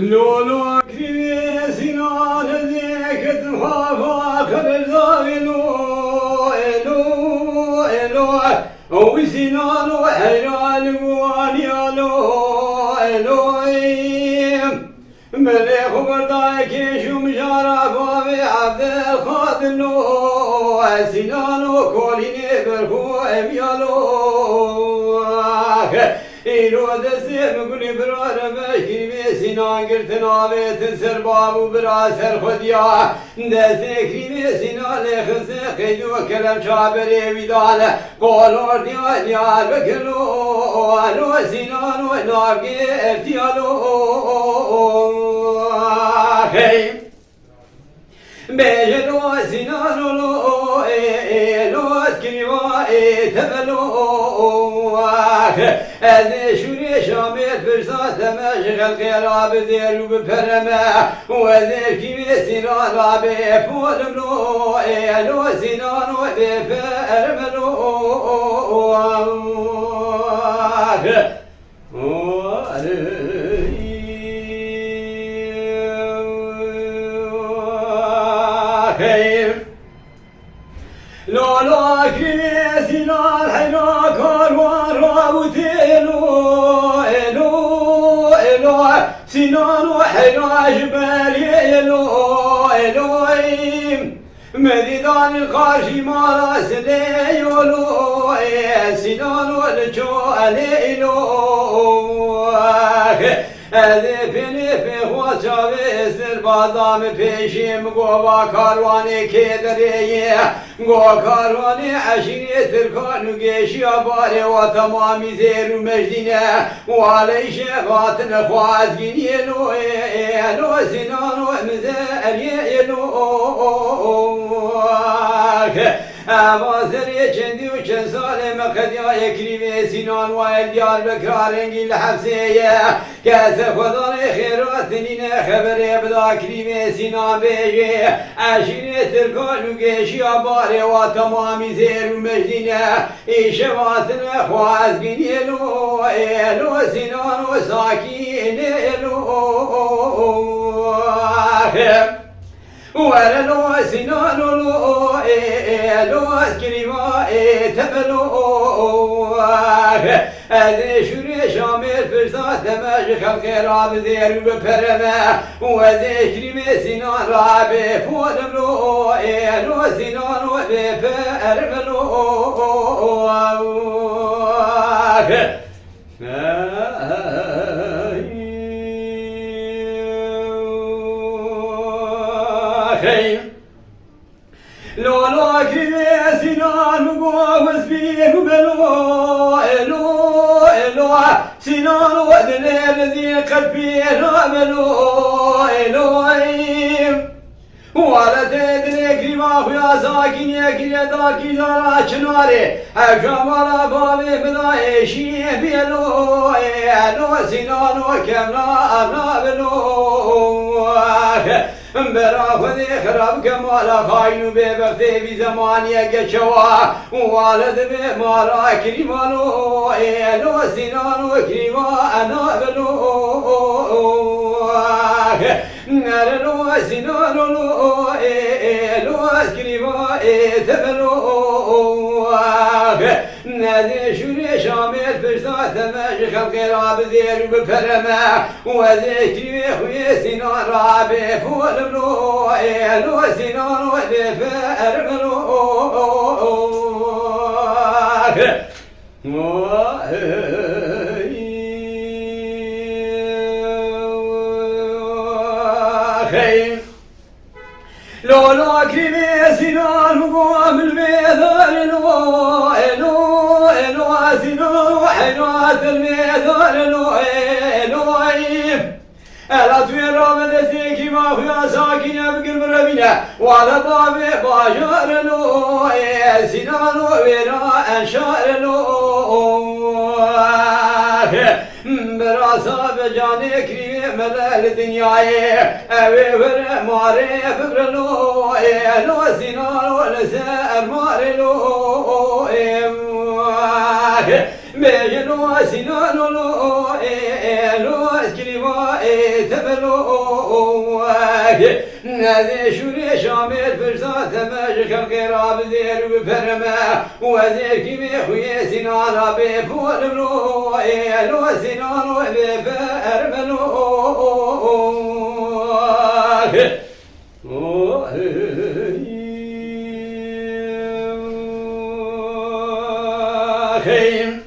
لولو كريمي سنان ذيك تخافا كرزايلو إلو إلو وسنان وحيران وانيالو إلويم ملك بردايك شم شرفا بعبد الخادنو سنان وكوليني برخو اميالو إلو دسم قولي برار مشكري سنان قرتن آبيت سرباب وبرا سر خديا دسكري سنان لخس قيدو كلام شابري ويدال قولور ديال ديال بكرو ألو سنان ونابقي ارتيالو بيجلو سنانو لو لو اسكريوا تبلو هذا شوري شامل فرصات مشغل قراب ذير وبفرما وذير كيمي سنان رابي فولملو لو سنان وبفرملو لا لا كريسي لا الحنا كاروان راوتيلو إلو إلو سنان وحنا جبال إلو إلويم مديدان القارشي ما راس ليولو سنان والجوال إلو هذه فيني في خوشاوي سربازام پیشیم گوا کاروانی کدریه گوا کاروانی عشیری ترکانو گیشی آباره و تمامی زیر و مجدینه و علیش غاتن خوازگینی لو سنانو مزاریه لو آوازری چندی و چند سال مقدیای کریمه سینان و الدیار بکرارنگی لحبسیه کس خدا خیرات نینه خبره بدا کریمه سینان بیجه عشیره ترکان و گیشی آباره و تمامی زیر و مجدینه ایش واتن خوازگینی لو سینان و ساکین لو ولو سنان لو اسكريما تبلو هذه شوري شامل فرصات ماج خلق راب ذير وبفرما وهذه كريمة سنان رابي فولملو لو سنان وبفرملو لو لو كريمي سنان وقوس بيك بلو لو سنان ودليل ذي قلبي راملو ولا تدري كريما خويا ساكن يكري داكي زارا شناري أكمل بابي بداي شي بيلو سنان وكملا بلو برا خذي خراب كمالا خاين ببختي في زمانية قشوا والد بمارا كريمانو لو سنانو كريما أنا بلو نرلو سنانو لو كريما تبلو نادي شوري شامل فرصات ماج خلق راب ذير وبفرما وذكري خويا سنان رابي فولملو لو سنان وبفرملو لو لا كريمي سنان وقوم الميدان لو سنان وحينات الميدان لو ألا تويرا من دسيكي ما فيها ساكن يبقى مربينا وعلى بابي باشار لو سنان ويرا أنشار لو براسا بجاني كريم ملال دنياي أبي بر ماري ببرلو لو سنان ولسان ماري لو بيجلو سنان لو اسكريما تملو نادي شوري شامل فرصات ماج خلق راب زير بفرما وزير كيمي خويا سنان رابي فول لو سنان بفرملو خيم